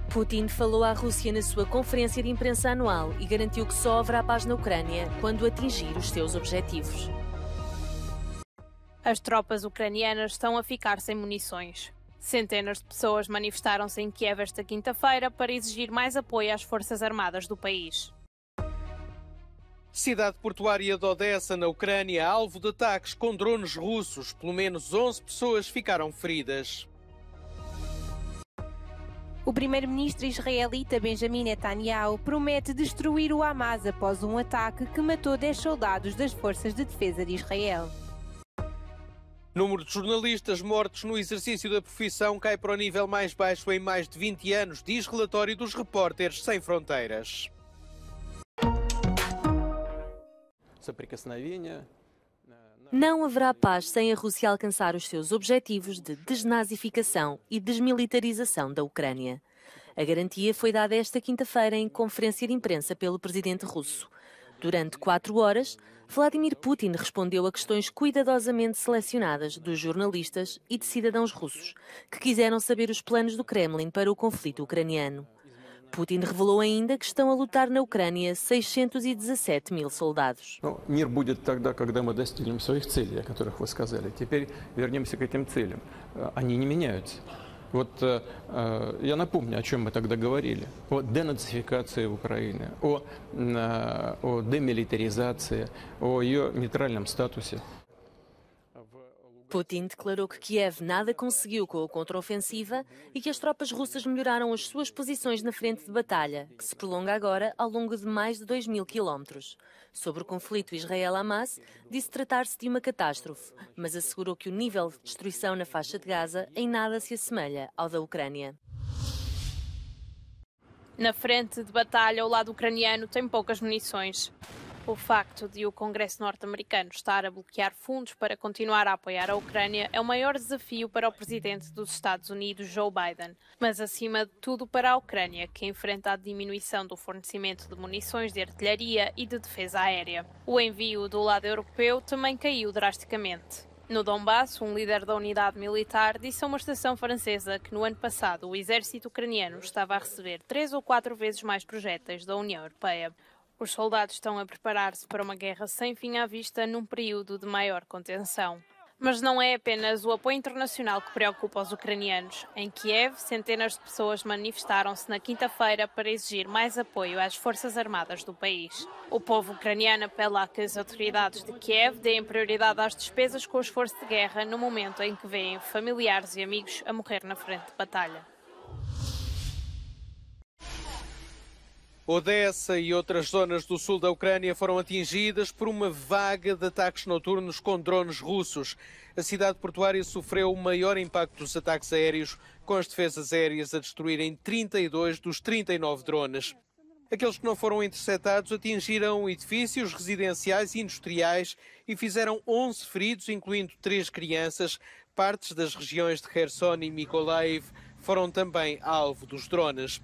Putin falou à Rússia na sua conferência de imprensa anual e garantiu que só haverá paz na Ucrânia quando atingir os seus objetivos. As tropas ucranianas estão a ficar sem munições. Centenas de pessoas manifestaram-se em Kiev esta quinta-feira para exigir mais apoio às forças armadas do país. Cidade portuária de Odessa, na Ucrânia, alvo de ataques com drones russos. Pelo menos 11 pessoas ficaram feridas. O primeiro-ministro israelita Benjamin Netanyahu promete destruir o Hamas após um ataque que matou 10 soldados das Forças de Defesa de Israel. Número de jornalistas mortos no exercício da profissão cai para o nível mais baixo em mais de 20 anos, diz relatório dos Repórteres Sem Fronteiras. Não haverá paz sem a Rússia alcançar os seus objetivos de desnazificação e desmilitarização da Ucrânia. A garantia foi dada esta quinta-feira em conferência de imprensa pelo presidente russo. Durante 4 horas, Vladimir Putin respondeu a questões cuidadosamente selecionadas dos jornalistas e de cidadãos russos, que quiseram saber os planos do Kremlin para o conflito ucraniano. Putin revelou ainda que estão a lutar na Ucrânia 617 mil soldados. Мир будет тогда, когда мы достигнем своих целей, о которых вы сказали. Теперь вернемся к этим целям. Они не меняются. Вот я напомню, о чем мы тогда говорили. О денацификации Украины, о демилитаризации, о ее нейтральном статусе. Putin declarou que Kiev nada conseguiu com a contraofensiva e que as tropas russas melhoraram as suas posições na frente de batalha, que se prolonga agora ao longo de mais de 2.000 quilómetros. Sobre o conflito Israel-Hamas, disse tratar-se de uma catástrofe, mas assegurou que o nível de destruição na faixa de Gaza em nada se assemelha ao da Ucrânia. Na frente de batalha, o lado ucraniano tem poucas munições. O facto de o Congresso norte-americano estar a bloquear fundos para continuar a apoiar a Ucrânia é o maior desafio para o presidente dos Estados Unidos, Joe Biden. Mas, acima de tudo, para a Ucrânia, que enfrenta a diminuição do fornecimento de munições de artilharia e de defesa aérea. O envio do lado europeu também caiu drasticamente. No Donbass, um líder da unidade militar disse a uma estação francesa que no ano passado o exército ucraniano estava a receber 3 ou 4 vezes mais projéteis da União Europeia. Os soldados estão a preparar-se para uma guerra sem fim à vista num período de maior contenção. Mas não é apenas o apoio internacional que preocupa os ucranianos. Em Kiev, centenas de pessoas manifestaram-se na quinta-feira para exigir mais apoio às forças armadas do país. O povo ucraniano apela a que as autoridades de Kiev deem prioridade às despesas com o esforço de guerra no momento em que veem familiares e amigos a morrer na frente de batalha. Odessa e outras zonas do sul da Ucrânia foram atingidas por uma vaga de ataques noturnos com drones russos. A cidade portuária sofreu o maior impacto dos ataques aéreos, com as defesas aéreas a destruírem 32 dos 39 drones. Aqueles que não foram interceptados atingiram edifícios residenciais e industriais e fizeram 11 feridos, incluindo 3 crianças. Partes das regiões de Kherson e Mykolaiv foram também alvo dos drones.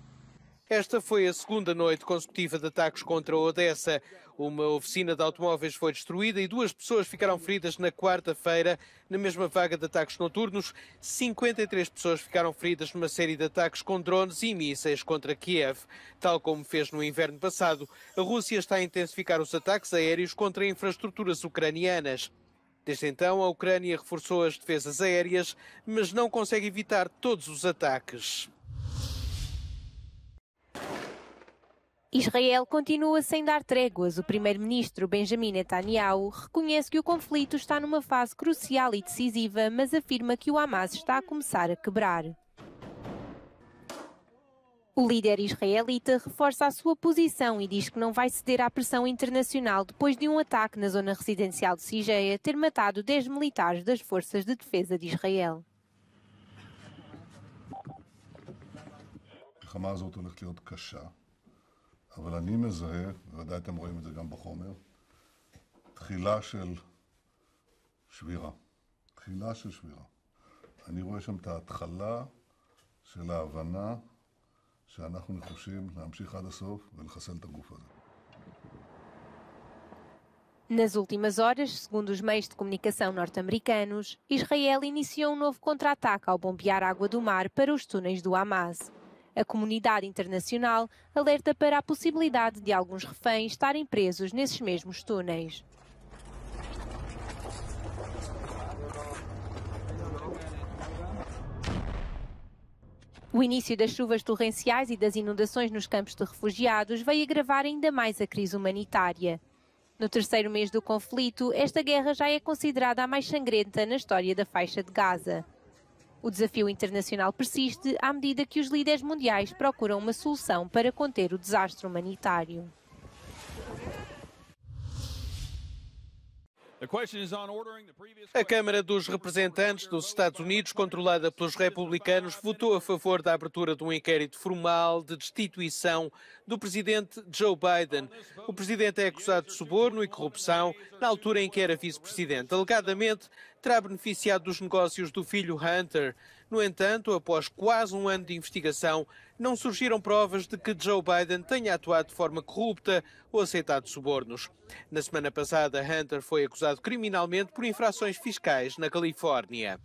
Esta foi a segunda noite consecutiva de ataques contra Odessa. Uma oficina de automóveis foi destruída e 2 pessoas ficaram feridas na quarta-feira. Na mesma vaga de ataques noturnos, 53 pessoas ficaram feridas numa série de ataques com drones e mísseis contra Kiev. Tal como fez no inverno passado, a Rússia está a intensificar os ataques aéreos contra infraestruturas ucranianas. Desde então, a Ucrânia reforçou as defesas aéreas, mas não consegue evitar todos os ataques. Israel continua sem dar tréguas. O primeiro-ministro Benjamin Netanyahu reconhece que o conflito está numa fase crucial e decisiva, mas afirma que o Hamas está a começar a quebrar. O líder israelita reforça a sua posição e diz que não vai ceder à pressão internacional depois de um ataque na zona residencial de Sigeia ter matado 10 militares das Forças de Defesa de Israel. אבל אני מזהה, ודאי אתם רואים את זה גם בחומר, תחילה של שבירה. תחילה של שבירה. אני רואה שם את ההתחלה של ההבנה שאנחנו נחושים להמשיך עד הסוף ולחסל את הגוף הזה. Nas últimas horas, segundo os meios de comunicação norte-americanos, Israel iniciou um novo contra-ataque ao bombear água do mar para os túneis do Hamas. A comunidade internacional alerta para a possibilidade de alguns reféns estarem presos nesses mesmos túneis. O início das chuvas torrenciais e das inundações nos campos de refugiados veio agravar ainda mais a crise humanitária. No terceiro mês do conflito, esta guerra já é considerada a mais sangrenta na história da faixa de Gaza. O desafio internacional persiste à medida que os líderes mundiais procuram uma solução para conter o desastre humanitário. A Câmara dos Representantes dos Estados Unidos, controlada pelos republicanos, votou a favor da abertura de um inquérito formal de destituição do presidente Joe Biden. O presidente é acusado de suborno e corrupção na altura em que era vice-presidente. Alegadamente, terá beneficiado dos negócios do filho Hunter. No entanto, após quase um ano de investigação, não surgiram provas de que Joe Biden tenha atuado de forma corrupta ou aceitado subornos. Na semana passada, Hunter foi acusado criminalmente por infrações fiscais na Califórnia.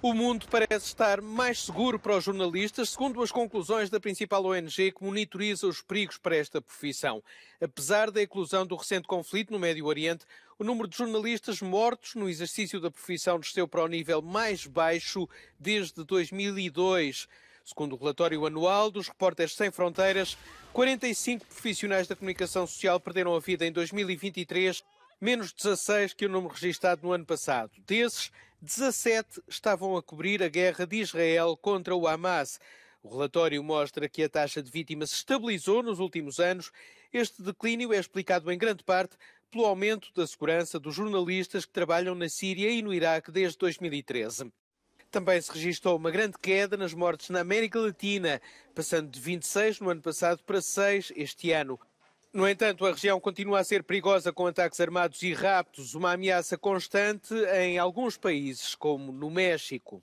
O mundo parece estar mais seguro para os jornalistas, segundo as conclusões da principal ONG que monitoriza os perigos para esta profissão. Apesar da eclosão do recente conflito no Médio Oriente, o número de jornalistas mortos no exercício da profissão desceu para o nível mais baixo desde 2002. Segundo o relatório anual dos Repórteres Sem Fronteiras, 45 profissionais da comunicação social perderam a vida em 2023, menos 16 que o número registado no ano passado. Desses, 17 estavam a cobrir a guerra de Israel contra o Hamas. O relatório mostra que a taxa de vítimas se estabilizou nos últimos anos. Este declínio é explicado em grande parte pelo aumento da segurança dos jornalistas que trabalham na Síria e no Iraque desde 2013. Também se registrou uma grande queda nas mortes na América Latina, passando de 26 no ano passado para 6 este ano. No entanto, a região continua a ser perigosa com ataques armados e raptos, uma ameaça constante em alguns países, como no México.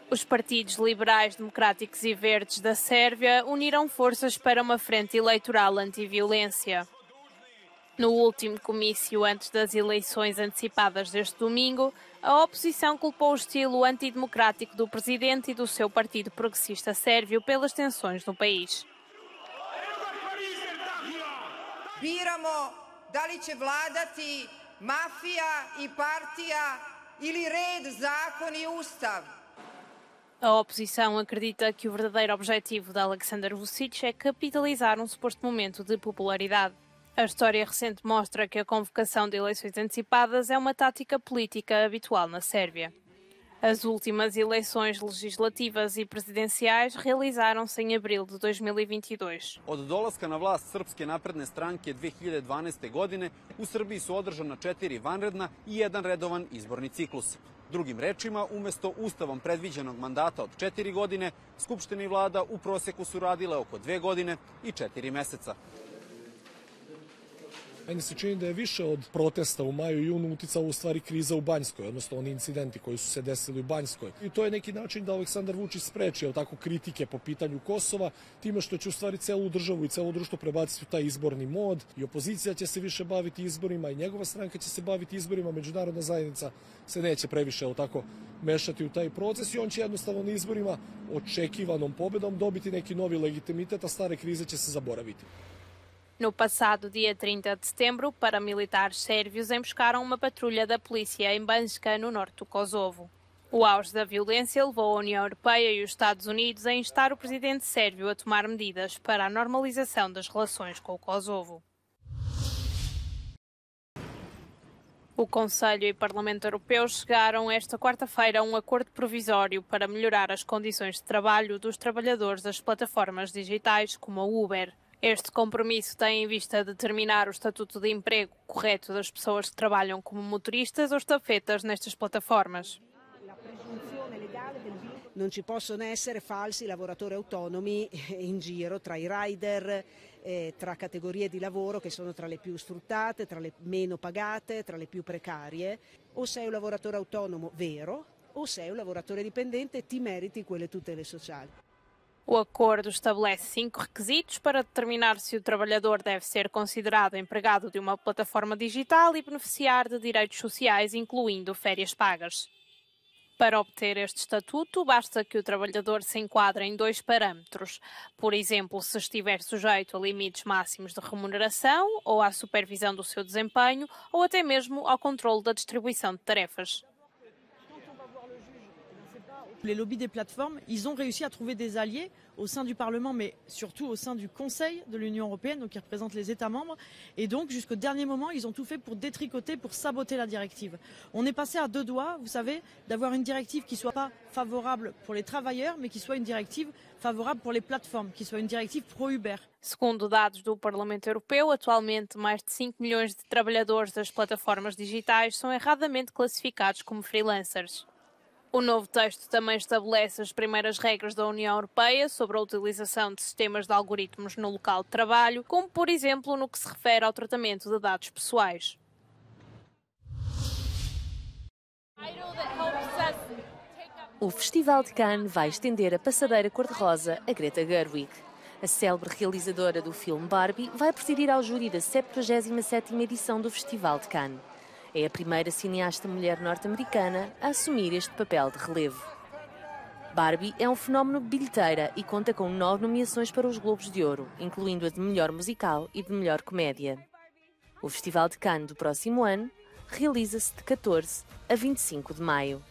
Os partidos liberais, democráticos e verdes da Sérvia uniram forças para uma frente eleitoral anti-violência. No último comício antes das eleições antecipadas deste domingo, a oposição culpou o estilo antidemocrático do presidente e do seu partido progressista sérvio pelas tensões no país. Biramo da li će vladati mafija i partija ili red, zakon i ustav. A oposição acredita que o verdadeiro objetivo de Aleksandar Vučić é capitalizar um suposto momento de popularidade. A história recente mostra que a convocação de eleições antecipadas é uma tática política habitual na Sérvia. As últimas eleições legislativas e presidenciais realizaram-se em abril de 2022. Od dolaska na vlast Srpske napredne stranke 2012. godine u Srbiji su održana 4 vanredna i 1 redovan izborni ciklus. Drugim rečima, umjesto ustavom predviđenog mandata od 4 godine, Skupština i vlada u proseku su radile oko 2 godine i 4 meseca. Meni se čini da je više od protesta u maju i junu uticala u stvari kriza u Banjskoj, odnosno oni incidenti koji su se desili u Banjskoj. I to je neki način da Aleksandar Vučić spreči tako kritike po pitanju Kosova, time što će u stvari celu državu i celo društvo prebaciti u taj izborni mod i opozicija će se više baviti izborima i njegova stranka će se baviti izborima, međunarodna zajednica se neće previše tako mešati u taj proces i on će jednostavno na izborima očekivanom pobedom dobiti neki novi legitimitet, a stare krize će se zaboraviti. No passado dia 30 de setembro, paramilitares sérvios emboscaram uma patrulha da polícia em Banjska, no norte do Kosovo. O auge da violência levou a União Europeia e os Estados Unidos a instar o presidente sérvio a tomar medidas para a normalização das relações com o Kosovo. O Conselho e o Parlamento Europeu chegaram esta quarta-feira a um acordo provisório para melhorar as condições de trabalho dos trabalhadores das plataformas digitais como a Uber. Este compromisso tem em vista determinar o estatuto de emprego correto das pessoas que trabalham como motoristas ou estafetas nestas plataformas. Non ci possono essere falsi lavoratori autonomi in giro tra i rider, tra categorie di lavoro che sono tra le più sfruttate, tra le meno pagate, tra le più precarie. O sei un lavoratore autonomo vero o sei un lavoratore dipendente e ti meriti quelle tutele sociali. O acordo estabelece 5 requisitos para determinar se o trabalhador deve ser considerado empregado de uma plataforma digital e beneficiar de direitos sociais, incluindo férias pagas. Para obter este estatuto, basta que o trabalhador se enquadre em 2 parâmetros. Por exemplo, se estiver sujeito a limites máximos de remuneração, ou à supervisão do seu desempenho, ou até mesmo ao controle da distribuição de tarefas. Les lobbies des plateformes, ils ont réussi à trouver des alliés au sein du Parlement, mais surtout au sein du Conseil de l'Union européenne, donc qui représente les États membres. Et donc, jusqu'au dernier moment, ils ont tout fait pour détricoter, pour saboter la directive. On est passé à 2 doigts, vous savez, d'avoir une directive qui ne soit pas favorable pour les travailleurs, mais qui soit une directive favorable pour les plateformes, qui soit une directive pro-Uber. Segundo dados do Parlamento Europeu, atualmente mais de 5 milhões de trabalhadores das plataformas digitais são erradamente classificados como freelancers. O novo texto também estabelece as primeiras regras da União Europeia sobre a utilização de sistemas de algoritmos no local de trabalho, como, por exemplo, no que se refere ao tratamento de dados pessoais. O Festival de Cannes vai estender a passadeira cor-de-rosa a Greta Gerwig. A célebre realizadora do filme Barbie vai presidir ao júri da 77ª edição do Festival de Cannes. É a primeira cineasta mulher norte-americana a assumir este papel de relevo. Barbie é um fenómeno de bilheteira e conta com 9 nomeações para os Globos de Ouro, incluindo a de melhor musical e de melhor comédia. O Festival de Cannes do próximo ano realiza-se de 14 a 25 de maio.